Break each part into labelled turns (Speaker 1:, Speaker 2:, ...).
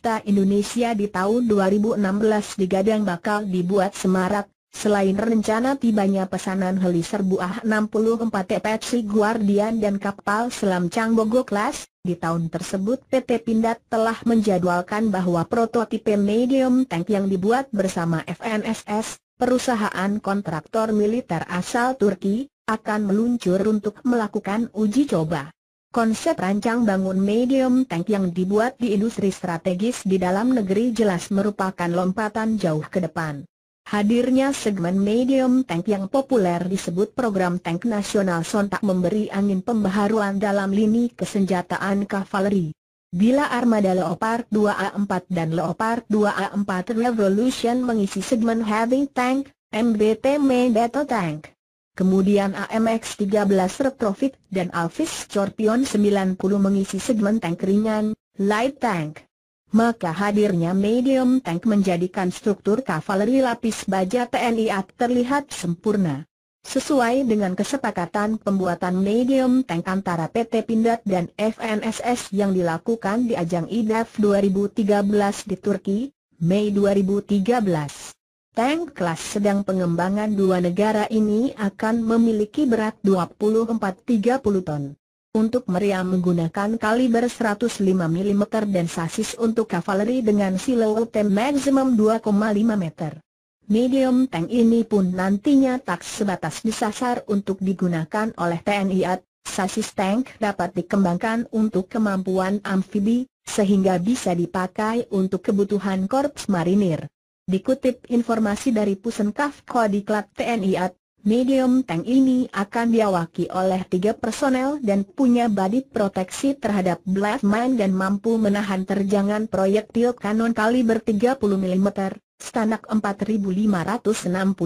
Speaker 1: Alutsista Indonesia di tahun 2016 digadang bakal dibuat semarak. Selain rencana tibanya pesanan heli serbu AH-64 Apache Guardian dan kapal selam Changbogo Class, di tahun tersebut PT Pindad telah menjadwalkan bahwa prototipe medium tank yang dibuat bersama FNSS, perusahaan kontraktor militer asal Turki, akan meluncur untuk melakukan uji coba. Konsep rancang bangun medium tank yang dibuat di industri strategis di dalam negeri jelas merupakan lompatan jauh ke depan. Hadirnya segmen medium tank yang populer disebut program tank nasional sontak memberi angin pembaharuan dalam lini kesenjataan kavaleri. Bila armada Leopard 2A4 dan Leopard 2A4 Revolution mengisi segmen heavy tank, MBT Main Battle Tank, kemudian AMX-13 Retrofit dan Alvis Scorpion 90 mengisi segmen tank ringan, light tank, maka hadirnya medium tank menjadikan struktur kavaleri lapis baja TNI AD terlihat sempurna. Sesuai dengan kesepakatan pembuatan medium tank antara PT Pindad dan FNSS yang dilakukan di ajang IDAF 2013 di Turki, Mei 2013. Tank kelas sedang pengembangan dua negara ini akan memiliki berat 24-30 ton. Untuk meriam menggunakan kaliber 105 mm dan sasis untuk kavaleri dengan siluetan maksimum 2,5 meter. Medium tank ini pun nantinya tak sebatas disasar untuk digunakan oleh TNI AD. Sasis tank dapat dikembangkan untuk kemampuan amfibi, sehingga bisa dipakai untuk kebutuhan Korps Marinir. Dikutip informasi dari Pusenkaf Kodiklat TNI AD, medium tank ini akan diawaki oleh 3 personel dan punya badi proteksi terhadap blast mine dan mampu menahan terjangan proyektil kanon kaliber 30 mm, Stanak 4569.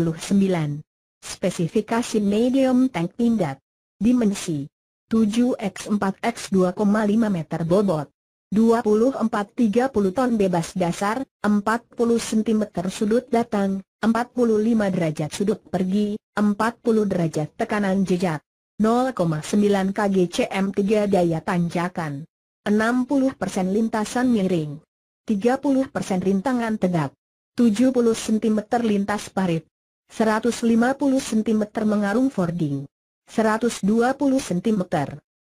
Speaker 1: Spesifikasi medium tank Pindad. Dimensi 7x4x 2,5 meter bobot, 24-30 ton bebas dasar, 40 cm sudut datang, 45 derajat sudut pergi, 40 derajat tekanan jejak, 0,9 kgcm3 daya tanjakan, 60% lintasan miring, 30% rintangan tegak, 70 cm lintas parit, 150 cm mengarung fording, 120 cm.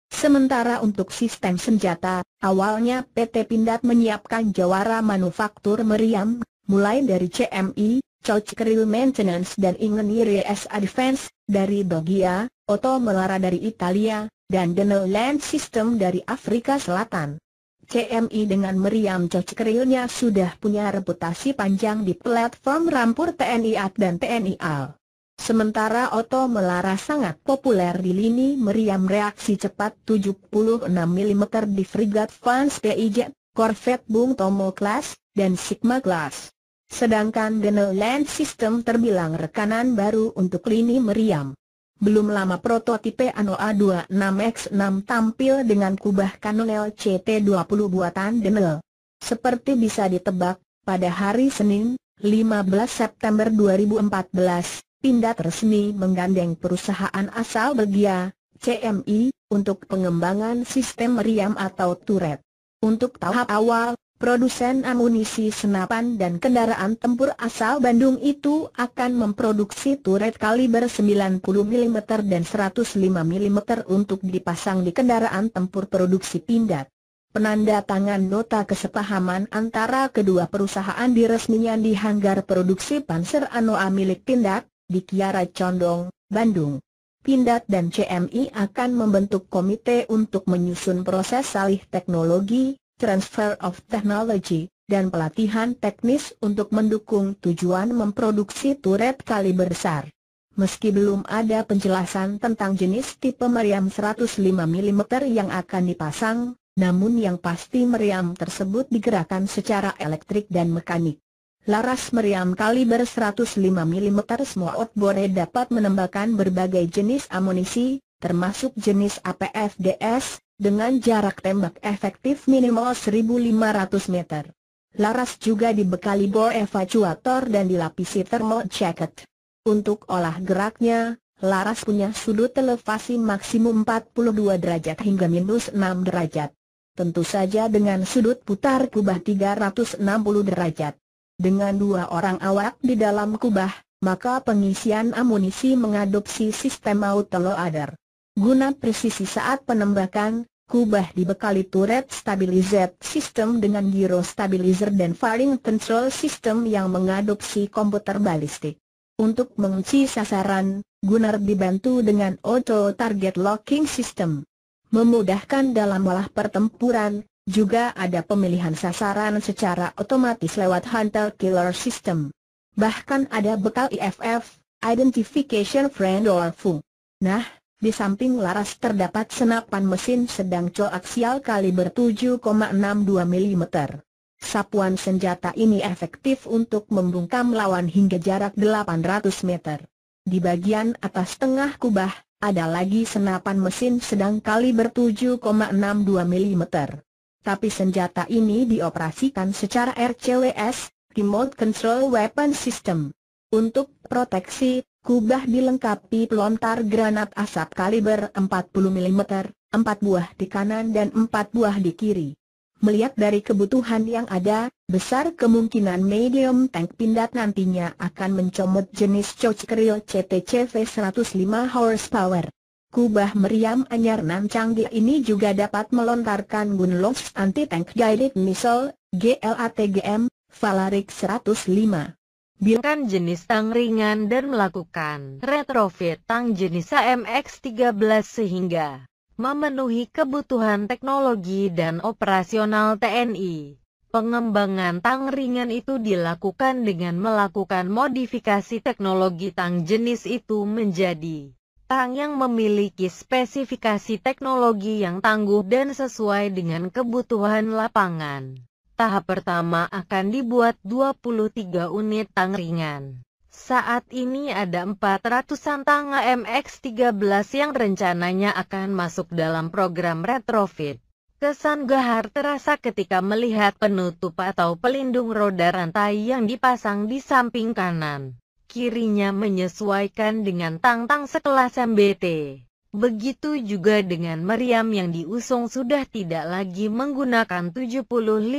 Speaker 1: Sementara untuk sistem senjata, awalnya PT Pindad menyiapkan jawara manufaktur meriam, mulai dari CMI, Chouchkeril Maintenance dan Ingenieri SA Defense, dari Belgia, Otto Melara dari Italia, dan Denel Land System dari Afrika Selatan. CMI dengan meriam Chouchkerilnya sudah punya reputasi panjang di platform rampur TNI AD dan TNI AL. Sementara Otto Melara sangat populer di lini meriam reaksi cepat 76 mm di Frigate Vance PIJ, Corvette Bung Tomo Class, dan Sigma Class. Sedangkan Denel Land System terbilang rekanan baru untuk lini meriam. Belum lama prototipe ANOA 26X6 tampil dengan kubah kanon LCT-20 buatan Denel. Seperti bisa ditebak, pada hari Senin, 15 September 2014, Pindad resmi menggandeng perusahaan asal Belgia, CMI, untuk pengembangan sistem meriam atau turret. Untuk tahap awal, produsen amunisi senapan dan kendaraan tempur asal Bandung itu akan memproduksi turret kaliber 90 mm dan 105 mm untuk dipasang di kendaraan tempur produksi Pindad. Penandatangan nota kesepahaman antara kedua perusahaan diresmikan di hanggar produksi Panzer ANOA milik Pindad, di Kiara Condong, Bandung. Pindad dan CMI akan membentuk komite untuk menyusun proses alih teknologi, transfer of technology, dan pelatihan teknis untuk mendukung tujuan memproduksi turret kaliber besar. Meski belum ada penjelasan tentang jenis tipe meriam 105 mm yang akan dipasang, namun yang pasti meriam tersebut digerakkan secara elektrik dan mekanik. Laras meriam kaliber 105 mm semua outboard dapat menembakkan berbagai jenis amunisi, termasuk jenis APFDS, dengan jarak tembak efektif minimal 1500 meter. Laras juga dibekali bor evacuator dan dilapisi thermal jacket. Untuk olah geraknya, laras punya sudut elevasi maksimum 42 derajat hingga -6 derajat. tentu saja dengan sudut putar kubah 360 derajat. Dengan 2 orang awak di dalam kubah, maka pengisian amunisi mengadopsi sistem autoloader. Guna presisi saat penembakan, kubah dibekali turret stabilizer system dengan gyro stabilizer dan firing control system yang mengadopsi komputer balistik. Untuk mengunci sasaran, Gunnar dibantu dengan auto target locking system. Memudahkan dalam olah pertempuran, juga ada pemilihan sasaran secara otomatis lewat hunter killer system. Bahkan ada bekal IFF, Identification Friend or Foe. Nah, di samping laras terdapat senapan mesin sedang coaksial kaliber 7,62 mm. Sapuan senjata ini efektif untuk membungkam lawan hingga jarak 800 meter. Di bagian atas tengah kubah, ada lagi senapan mesin sedang kaliber 7,62 mm. Tapi senjata ini dioperasikan secara RCWS, Remote Control Weapon System. Untuk proteksi, kubah dilengkapi pelontar granat asap kaliber 40 mm, 4 buah di kanan dan 4 buah di kiri. Melihat dari kebutuhan yang ada, besar kemungkinan medium tank pindad nantinya akan mencomot jenis Chochkeril CTCV 105 horsepower. Kubah meriam anyar nan canggih ini juga dapat melontarkan Gunlocks Anti-Tank Guided Missile, GLATGM, Valarik 105.
Speaker 2: Bilkan jenis tang ringan dan melakukan retrofit tang jenis AMX-13 sehingga memenuhi kebutuhan teknologi dan operasional TNI. Pengembangan tang ringan itu dilakukan dengan melakukan modifikasi teknologi tang jenis itu menjadi tang yang memiliki spesifikasi teknologi yang tangguh dan sesuai dengan kebutuhan lapangan. Tahap pertama akan dibuat 23 unit tang ringan. Saat ini ada 400-an tang AMX-13 yang rencananya akan masuk dalam program retrofit. Kesan gahar terasa ketika melihat penutup atau pelindung roda rantai yang dipasang di samping kanan. Kirinya menyesuaikan dengan tang-tang sekelas MBT. Begitu juga dengan meriam yang diusung sudah tidak lagi menggunakan 75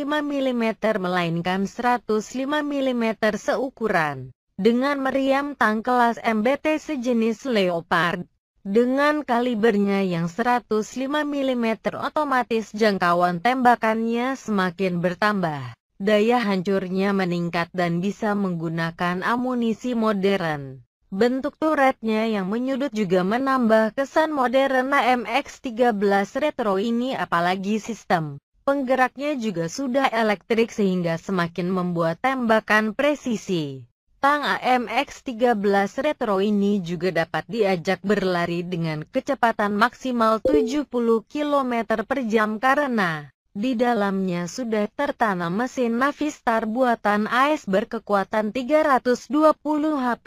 Speaker 2: mm melainkan 105 mm seukuran. Dengan meriam tang kelas MBT sejenis Leopard, dengan kalibernya yang 105 mm otomatis jangkauan tembakannya semakin bertambah. Daya hancurnya meningkat dan bisa menggunakan amunisi modern. Bentuk turretnya yang menyudut juga menambah kesan modern AMX-13 Retro ini, apalagi sistem penggeraknya juga sudah elektrik sehingga semakin membuat tembakan presisi. Tang AMX-13 Retro ini juga dapat diajak berlari dengan kecepatan maksimal 70 km per jam karena di dalamnya sudah tertanam mesin Navistar buatan AS berkekuatan 320 HP.